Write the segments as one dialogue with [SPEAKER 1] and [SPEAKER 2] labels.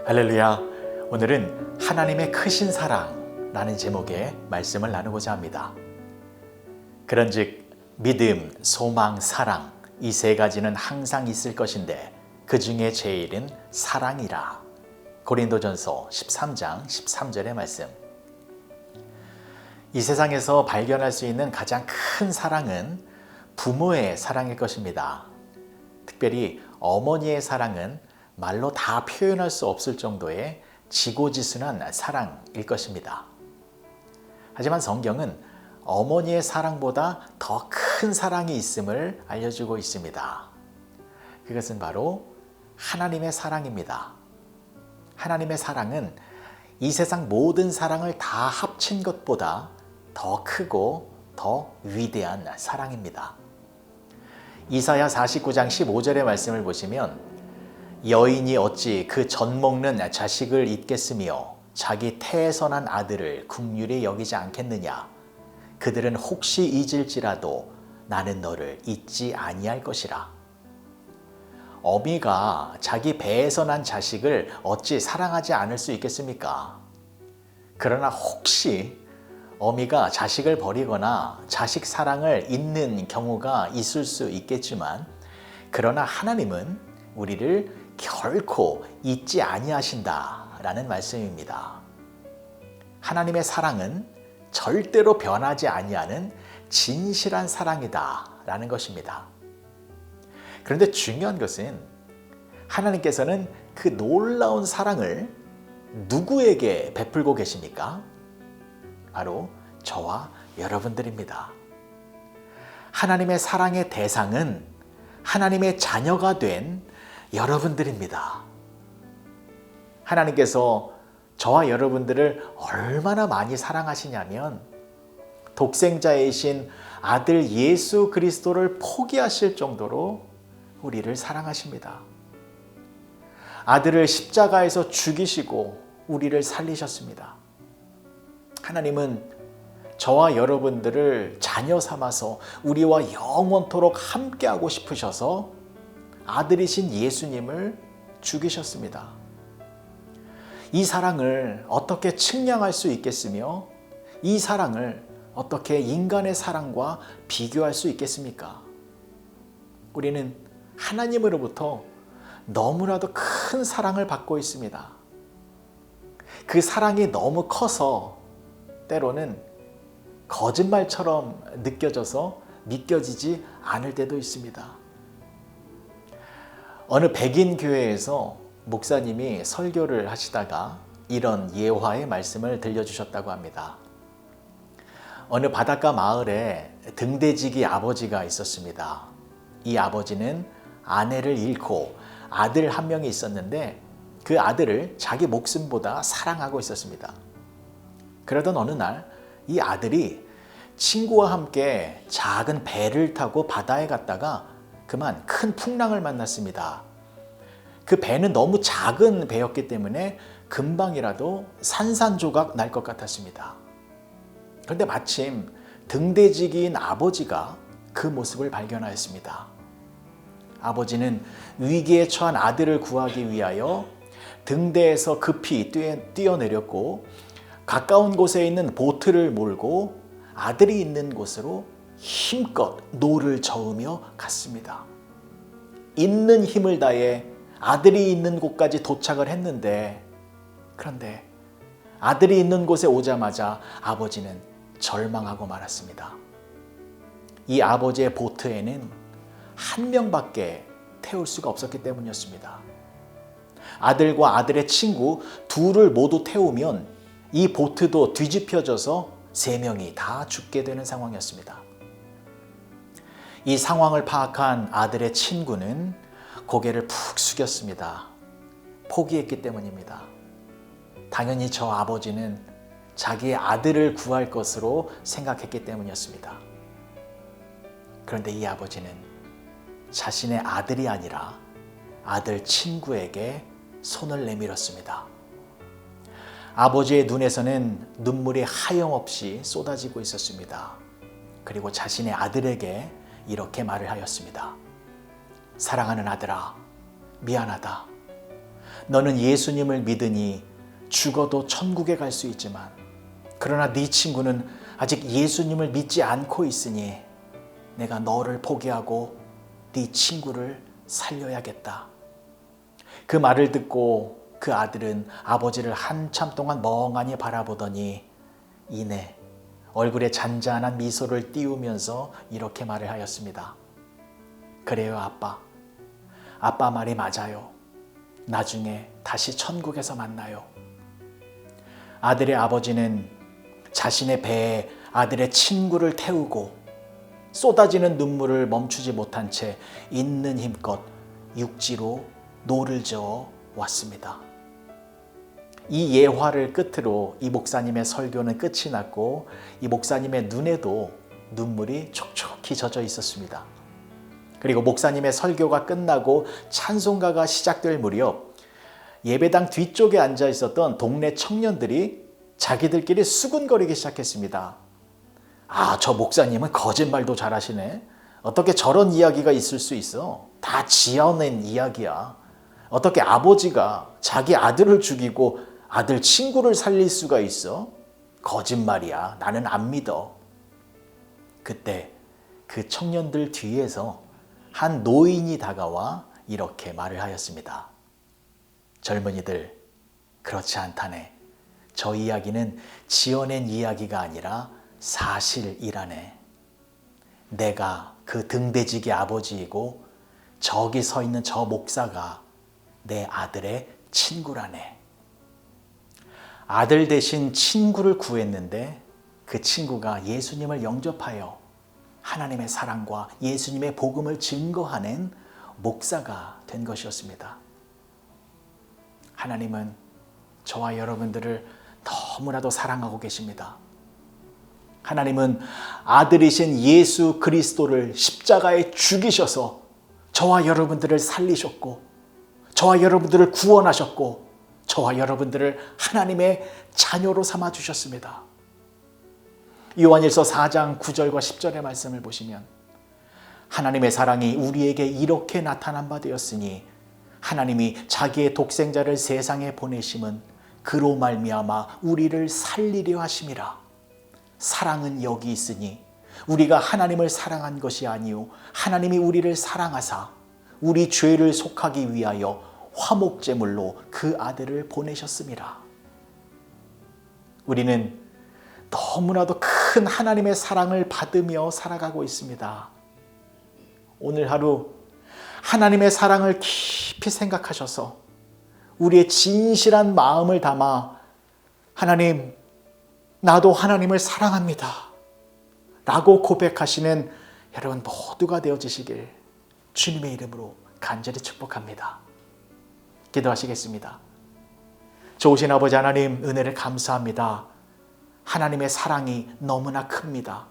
[SPEAKER 1] 할렐루야. 오늘은 하나님의 크신 사랑라는 제목의 말씀을 나누고자 합니다. 그런즉 믿음, 소망, 사랑 이 세 가지는 항상 있을 것인데 그 중에 제일은 사랑이라. 고린도전서 13장 13절의 말씀. 이 세상에서 발견할 수 있는 가장 큰 사랑은 부모의 사랑일 것입니다. 특별히 어머니의 사랑은 말로 다 표현할 수 없을 정도의 지고지순한 사랑일 것입니다. 하지만 성경은 어머니의 사랑보다 더 큰 사랑이 있음을 알려주고 있습니다. 그것은 바로 하나님의 사랑입니다. 하나님의 사랑은 이 세상 모든 사랑을 다 합친 것보다 더 크고 더 위대한 사랑입니다. 이사야 49장 15절의 말씀을 보시면 여인이 어찌 그 젖먹는 자식을 잊겠으며 자기 태에서 난 아들을 긍휼히 여기지 않겠느냐. 그들은 혹시 잊을지라도 나는 너를 잊지 아니할 것이라. 어미가 자기 배에서 난 자식을 어찌 사랑하지 않을 수 있겠습니까? 그러나 혹시 어미가 자식을 버리거나 자식 사랑을 잊는 경우가 있을 수 있겠지만, 그러나 하나님은 우리를 결코 잊지 아니하신다라는 말씀입니다. 하나님의 사랑은 절대로 변하지 아니하는 진실한 사랑이다라는 것입니다. 그런데 중요한 것은 하나님께서는 그 놀라운 사랑을 누구에게 베풀고 계십니까? 바로 저와 여러분들입니다. 하나님의 사랑의 대상은 하나님의 자녀가 된 여러분들입니다. 하나님께서 저와 여러분들을 얼마나 많이 사랑하시냐면 독생자이신 아들 예수 그리스도를 포기하실 정도로 우리를 사랑하십니다. 아들을 십자가에서 죽이시고 우리를 살리셨습니다. 하나님은 저와 여러분들을 자녀 삼아서 우리와 영원토록 함께하고 싶으셔서 아들이신 예수님을 죽이셨습니다. 이 사랑을 어떻게 측량할 수 있겠으며 이 사랑을 어떻게 인간의 사랑과 비교할 수 있겠습니까? 우리는 하나님으로부터 너무나도 큰 사랑을 받고 있습니다. 그 사랑이 너무 커서 때로는 거짓말처럼 느껴져서 믿겨지지 않을 때도 있습니다. 어느 백인 교회에서 목사님이 설교를 하시다가 이런 예화의 말씀을 들려주셨다고 합니다. 어느 바닷가 마을에 등대지기 아버지가 있었습니다. 이 아버지는 아내를 잃고 아들 한 명이 있었는데 그 아들을 자기 목숨보다 사랑하고 있었습니다. 그러던 어느 날 이 아들이 친구와 함께 작은 배를 타고 바다에 갔다가 그만 큰 풍랑을 만났습니다. 그 배는 너무 작은 배였기 때문에 금방이라도 산산조각 날 것 같았습니다. 그런데 마침 등대지기인 아버지가 그 모습을 발견하였습니다. 아버지는 위기에 처한 아들을 구하기 위하여 등대에서 급히 뛰어내렸고 가까운 곳에 있는 보트를 몰고 아들이 있는 곳으로 힘껏 노를 저으며 갔습니다. 있는 힘을 다해 아들이 있는 곳까지 도착을 했는데, 그런데 아들이 있는 곳에 오자마자 아버지는 절망하고 말았습니다. 이 아버지의 보트에는 한 명밖에 태울 수가 없었기 때문이었습니다. 아들과 아들의 친구 둘을 모두 태우면 이 보트도 뒤집혀져서 세 명이 다 죽게 되는 상황이었습니다. 이 상황을 파악한 아들의 친구는 고개를 푹 숙였습니다. 포기했기 때문입니다. 당연히 저 아버지는 자기의 아들을 구할 것으로 생각했기 때문이었습니다. 그런데 이 아버지는 자신의 아들이 아니라 아들 친구에게 손을 내밀었습니다. 아버지의 눈에서는 눈물이 하염없이 쏟아지고 있었습니다. 그리고 자신의 아들에게 이렇게 말을 하였습니다. 사랑하는 아들아, 미안하다. 너는 예수님을 믿으니 죽어도 천국에 갈 수 있지만 그러나 네 친구는 아직 예수님을 믿지 않고 있으니 내가 너를 포기하고 네 친구를 살려야겠다. 그 말을 듣고 그 아들은 아버지를 한참 동안 멍하니 바라보더니 이내 얼굴에 잔잔한 미소를 띄우면서 이렇게 말을 하였습니다. 그래요, 아빠. 아빠 말이 맞아요. 나중에 다시 천국에서 만나요. 아들의 아버지는 자신의 배에 아들의 친구를 태우고 쏟아지는 눈물을 멈추지 못한 채 있는 힘껏 육지로 노를 저어 왔습니다. 이 예화를 끝으로 이 목사님의 설교는 끝이 났고 이 목사님의 눈에도 눈물이 촉촉히 젖어 있었습니다. 그리고 목사님의 설교가 끝나고 찬송가가 시작될 무렵 예배당 뒤쪽에 앉아 있었던 동네 청년들이 자기들끼리 수군거리기 시작했습니다. 아, 저 목사님은 거짓말도 잘하시네. 어떻게 저런 이야기가 있을 수 있어? 다 지어낸 이야기야. 어떻게 아버지가 자기 아들을 죽이고 아들 친구를 살릴 수가 있어? 거짓말이야. 나는 안 믿어. 그때 그 청년들 뒤에서 한 노인이 다가와 이렇게 말을 하였습니다. 젊은이들, 그렇지 않다네. 저 이야기는 지어낸 이야기가 아니라 사실이라네. 내가 그 등대지기 아버지이고 저기 서 있는 저 목사가 내 아들의 친구라네. 아들 대신 친구를 구했는데 그 친구가 예수님을 영접하여 하나님의 사랑과 예수님의 복음을 증거하는 목사가 된 것이었습니다. 하나님은 저와 여러분들을 너무나도 사랑하고 계십니다. 하나님은 아들이신 예수 그리스도를 십자가에 죽이셔서 저와 여러분들을 살리셨고 저와 여러분들을 구원하셨고 저와 여러분들을 하나님의 자녀로 삼아주셨습니다. 요한일서 4장 9절과 10절의 말씀을 보시면 하나님의 사랑이 우리에게 이렇게 나타난 바 되었으니 하나님이 자기의 독생자를 세상에 보내심은 그로 말미암아 우리를 살리려 하심이라. 사랑은 여기 있으니 우리가 하나님을 사랑한 것이 아니요 하나님이 우리를 사랑하사 우리 죄를 속하기 위하여 화목제물로 그 아들을 보내셨음이라. 우리는 너무나도 큰 하나님의 사랑을 받으며 살아가고 있습니다. 오늘 하루 하나님의 사랑을 깊이 생각하셔서 우리의 진실한 마음을 담아 하나님, 나도 하나님을 사랑합니다 라고 고백하시는 여러분 모두가 되어지시길 주님의 이름으로 간절히 축복합니다. 기도하시겠습니다. 좋으신 아버지 하나님, 은혜를 감사합니다. 하나님의 사랑이 너무나 큽니다.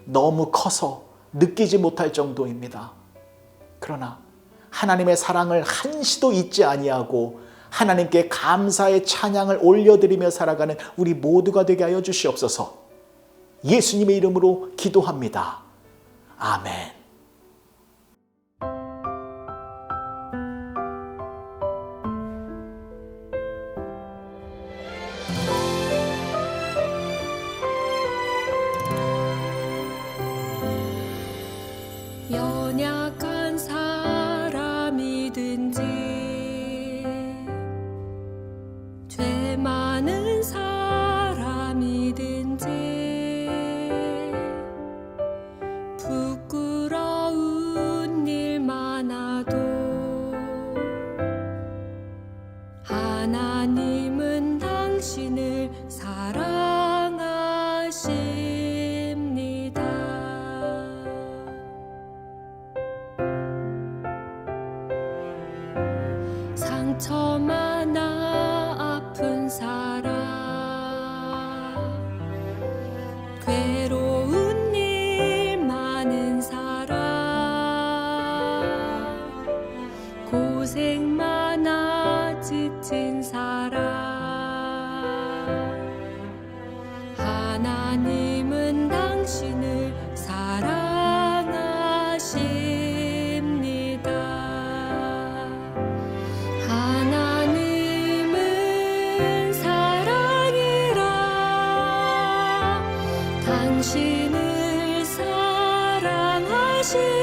[SPEAKER 1] 너무 커서 느끼지 못할 정도입니다. 그러나 하나님의 사랑을 한시도 잊지 아니하고 하나님께 감사의 찬양을 올려드리며 살아가는 우리 모두가 되게 하여 주시옵소서. 예수님의 이름으로 기도합니다. 아멘.
[SPEAKER 2] 연약한 사람이든지 죄 많은 사람이든지 부끄러운 일 많아도 하나님은 당신을 사랑하십니다. 상처 많아 아픈 사람, 괴로운 일 많은 사람, 고생 많아 지친 사람, 하나님은 당신을 사랑하십니다. 하나님 주신